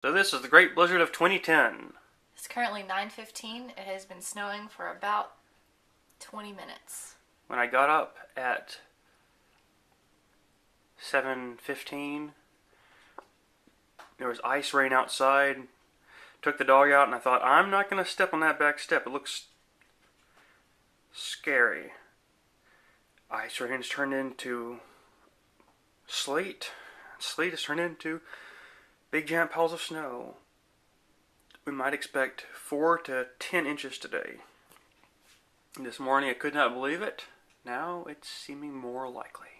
So this is the Great Blizzard of 2010. It's currently 9:15. It has been snowing for about 20 minutes. When I got up at 7:15, there was ice rain outside. Took the dog out and I thought, I'm not going to step on that back step. It looks scary. Ice rain has turned into sleet. Sleet has turned into big giant piles of snow. We might expect 4 to 10 inches today. This morning I could not believe it. Now it's seeming more likely.